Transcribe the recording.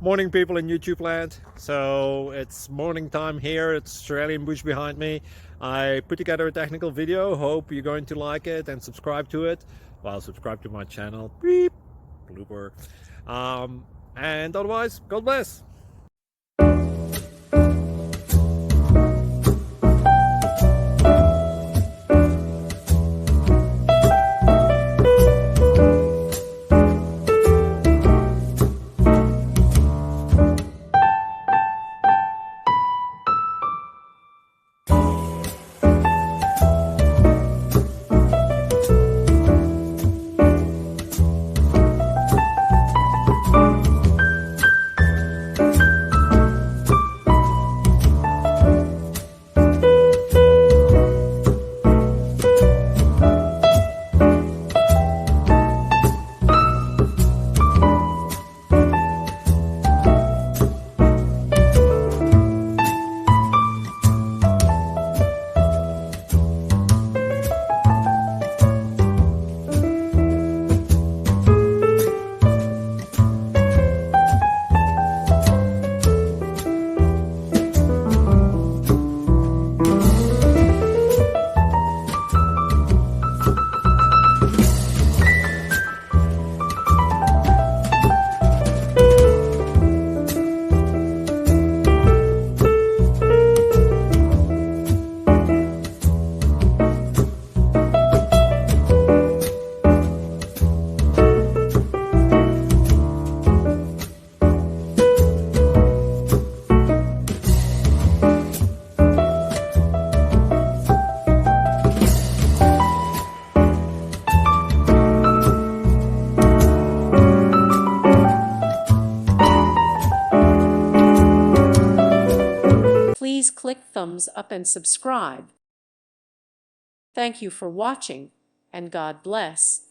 Morning, people in YouTube land. So it's morning time here. It's Australian bush behind me. I put together a technical video. Hope you're going to like it and subscribe to it. Well, subscribe to my channel. Beep, blooper. And otherwise, God bless. Please click thumbs up and subscribe. Thank you for watching, and God bless.